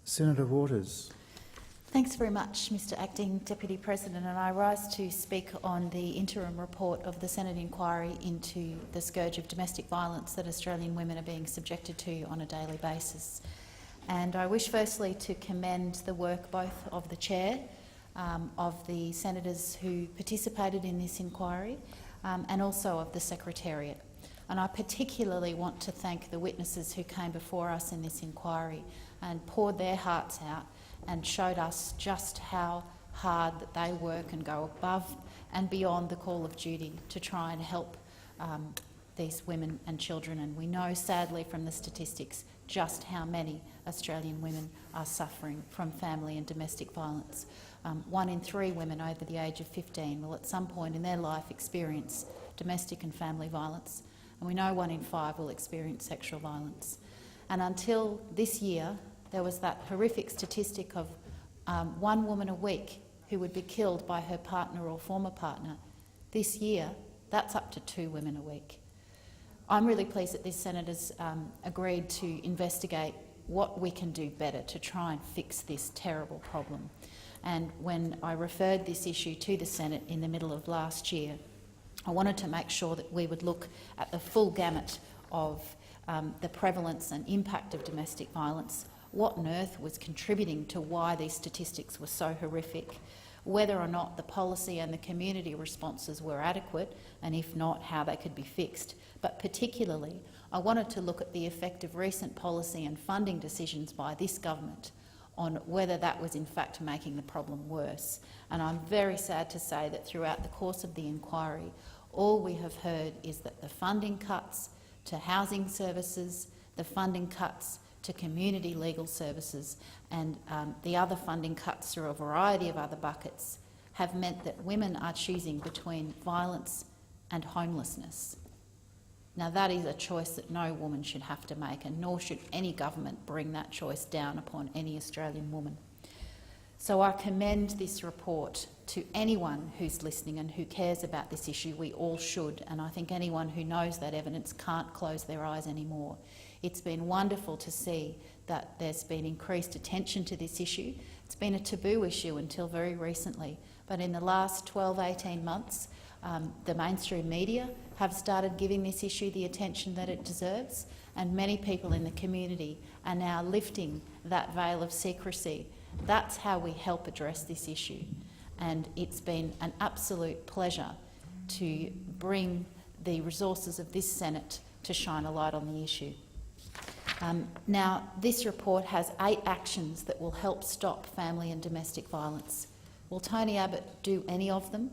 Senator Waters. Thanks very much, Mr Acting Deputy President, and I rise to speak on the interim report of the Senate inquiry into the scourge of domestic violence that Australian women are being subjected to on a daily basis. And I wish firstly to commend the work both of the Chair, of the senators who participated in this inquiry, and also of the Secretariat. And I particularly want to thank the witnesses who came before us in this inquiry and poured their hearts out and showed us just how hard that they work and go above and beyond the call of duty to try and help these women and children. And we know, sadly, from the statistics just how many Australian women are suffering from family and domestic violence. 1 in 3 women over the age of 15 will at some point in their life experience domestic and family violence, and we know 1 in 5 will experience sexual violence. And until this year, there was that horrific statistic of 1 woman a week who would be killed by her partner or former partner. This year, that's up to 2 women a week. I'm really pleased that these senators agreed to investigate what we can do better to try and fix this terrible problem. And when I referred this issue to the Senate in the middle of last year, I wanted to make sure that we would look at the full gamut of the prevalence and impact of domestic violence, what on earth was contributing to why these statistics were so horrific, whether or not the policy and the community responses were adequate, and if not, how they could be fixed. But particularly, I wanted to look at the effect of recent policy and funding decisions by this government on whether that was in fact making the problem worse. And I'm very sad to say that throughout the course of the inquiry, all we have heard is that the funding cuts to housing services, the funding cuts to community legal services, and the other funding cuts through a variety of other buckets have meant that women are choosing between violence and homelessness. Now, that is a choice that no woman should have to make, and nor should any government bring that choice down upon any Australian woman. So I commend this report to anyone who's listening and who cares about this issue. We all should, and I think anyone who knows that evidence can't close their eyes anymore. It's been wonderful to see that there's been increased attention to this issue. It's been a taboo issue until very recently, but in the last 12-18 months, the mainstream media have started giving this issue the attention that it deserves, and many people in the community are now lifting that veil of secrecy. That's how we help address this issue, and it's been an absolute pleasure to bring the resources of this Senate to shine a light on the issue. Now, this report has 8 actions that will help stop family and domestic violence. Will Tony Abbott do any of them?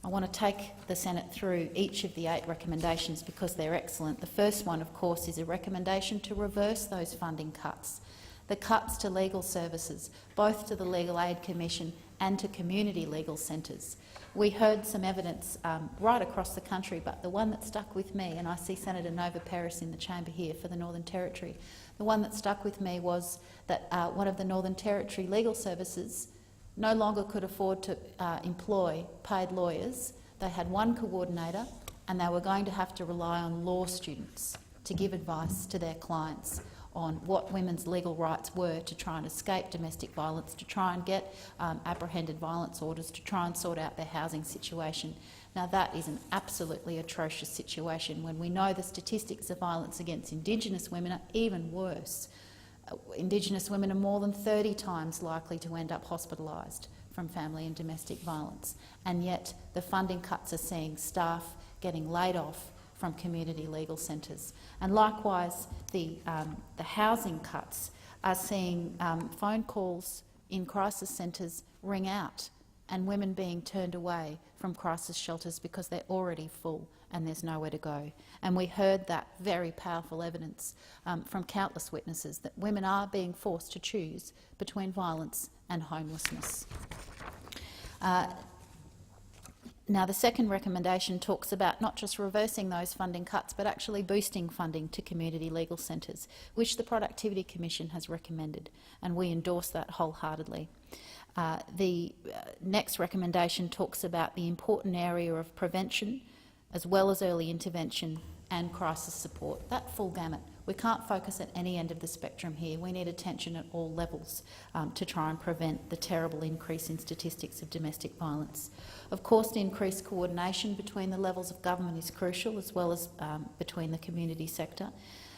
I want to take the Senate through each of the 8 recommendations because they're excellent. The first one, of course, is a recommendation to reverse those funding cuts. The cuts to legal services, both to the Legal Aid Commission and to community legal centres. We heard some evidence right across the country, but the one that stuck with me, and I see Senator Nova Peris in the chamber here for the Northern Territory, the one that stuck with me was that one of the Northern Territory legal services no longer could afford to employ paid lawyers. They had one coordinator, and they were going to have to rely on law students to give advice to their clients on what women's legal rights were to try and escape domestic violence, to try and get apprehended violence orders, to try and sort out their housing situation. Now, that is an absolutely atrocious situation when we know the statistics of violence against Indigenous women are even worse. Indigenous women are more than 30 times likely to end up hospitalised from family and domestic violence, and yet the funding cuts are seeing staff getting laid off from community legal centres. And likewise, the housing cuts are seeing phone calls in crisis centres ring out and women being turned away from crisis shelters because they're already full and there's nowhere to go. And we heard that very powerful evidence from countless witnesses that women are being forced to choose between violence and homelessness. Now, the second recommendation talks about not just reversing those funding cuts but actually boosting funding to community legal centres, which the Productivity Commission has recommended, and we endorse that wholeheartedly. The next recommendation talks about the important area of prevention as well as early intervention and crisis support, that full gamut. We can't focus at any end of the spectrum here. We need attention at all levels to try and prevent the terrible increase in statistics of domestic violence. Of course, increased coordination between the levels of government is crucial, as well as between the community sector.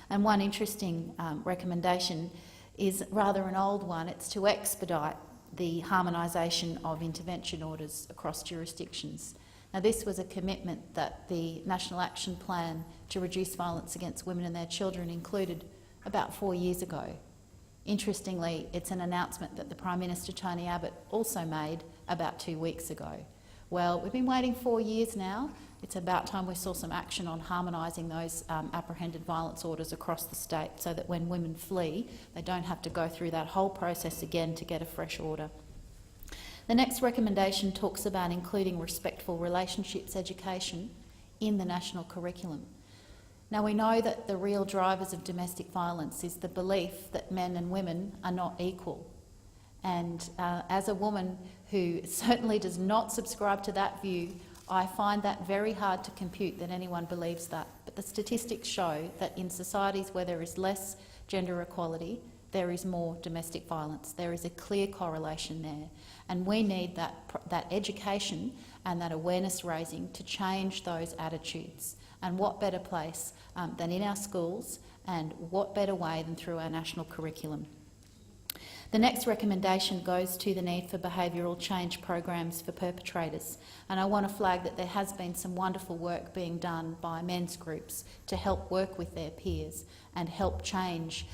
And one interesting recommendation is rather an old one. It's to expedite the harmonisation of intervention orders across jurisdictions. Now, this was a commitment that the National Action Plan to reduce violence against women and their children included about 4 years ago. Interestingly, it's an announcement that the Prime Minister, Tony Abbott, also made about 2 weeks ago. Well, we've been waiting 4 years now. It's about time we saw some action on harmonising those apprehended violence orders across the state so that when women flee, they don't have to go through that whole process again to get a fresh order. The next recommendation talks about including respectful relationships education in the national curriculum. Now, we know that the real drivers of domestic violence is the belief that men and women are not equal. And as a woman who certainly does not subscribe to that view, I find that very hard to compute that anyone believes that. But the statistics show that in societies where there is less gender equality, there is more domestic violence. There is a clear correlation there. And we need that education and that awareness raising to change those attitudes. And what better place than in our schools, and what better way than through our national curriculum. The next recommendation goes to the need for behavioural change programs for perpetrators. And I want to flag that there has been some wonderful work being done by men's groups to help work with their peers and help change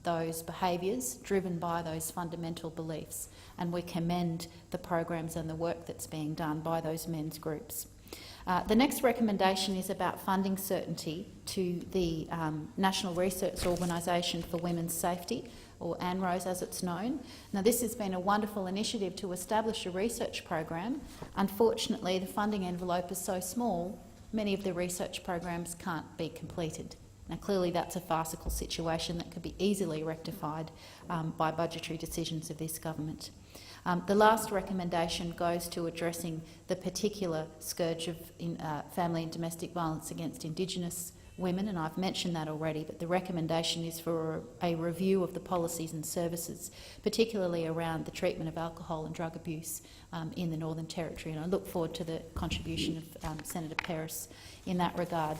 those behaviours driven by those fundamental beliefs. And we commend the programs and the work that's being done by those men's groups. The next recommendation is about funding certainty to the National Research Organisation for Women's Safety, or ANROS as it's known. Now, this has been a wonderful initiative to establish a research program. Unfortunately, the funding envelope is so small, many of the research programs can't be completed. Now, clearly that's a farcical situation that could be easily rectified by budgetary decisions of this government. The last recommendation goes to addressing the particular scourge of family and domestic violence against Indigenous women, and I've mentioned that already, but the recommendation is for a review of the policies and services, particularly around the treatment of alcohol and drug abuse in the Northern Territory, and I look forward to the contribution of Senator Peris in that regard.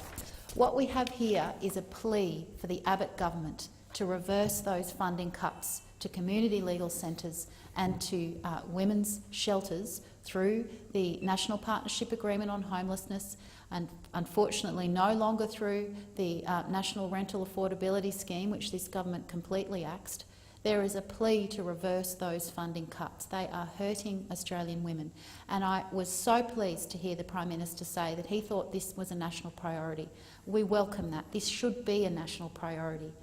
What we have here is a plea for the Abbott Government to reverse those funding cuts to community legal centres and to women's shelters through the National Partnership Agreement on Homelessness, and unfortunately no longer through the National Rental Affordability Scheme, which this government completely axed. There is a plea to reverse those funding cuts. They are hurting Australian women. And I was so pleased to hear the Prime Minister say that he thought this was a national priority. We welcome that. This should be a national priority.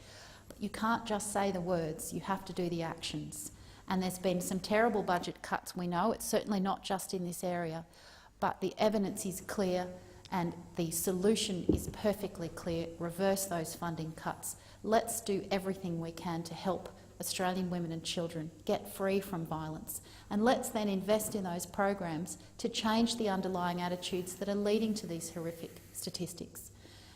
But you can't just say the words, you have to do the actions. And there's been some terrible budget cuts, we know. It's certainly not just in this area. But the evidence is clear and the solution is perfectly clear. Reverse those funding cuts. Let's do everything we can to help Australian women and children get free from violence. And let's then invest in those programs to change the underlying attitudes that are leading to these horrific statistics.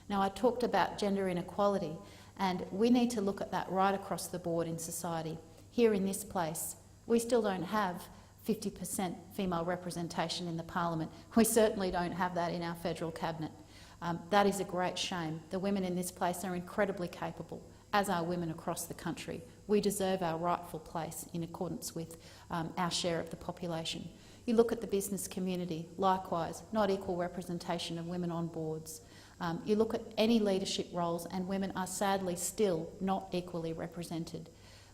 Now, I talked about gender inequality, and we need to look at that right across the board in society. Here in this place, we still don't have 50% female representation in the parliament. We certainly don't have that in our federal cabinet. That is a great shame. The women in this place are incredibly capable, as are women across the country. We deserve our rightful place in accordance with our share of the population. You look at the business community, likewise, not equal representation of women on boards. You look at any leadership roles and women are sadly still not equally represented.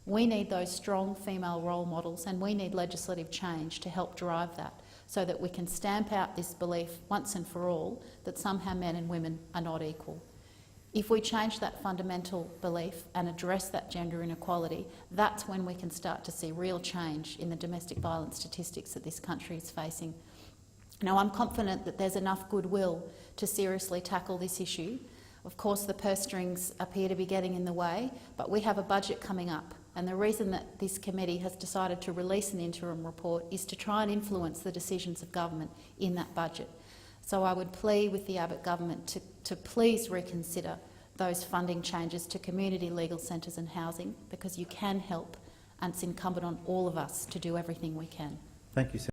We need those strong female role models and we need legislative change to help drive that so that we can stamp out this belief once and for all that somehow men and women are not equal. If we change that fundamental belief and address that gender inequality, that's when we can start to see real change in the domestic violence statistics that this country is facing. Now, I'm confident that there's enough goodwill to seriously tackle this issue. Of course, the purse strings appear to be getting in the way, but we have a budget coming up. And the reason that this committee has decided to release an interim report is to try and influence the decisions of government in that budget. So I would plead with the Abbott Government to please reconsider those funding changes to community legal centres and housing, because you can help, and it's incumbent on all of us to do everything we can. Thank you, Senator.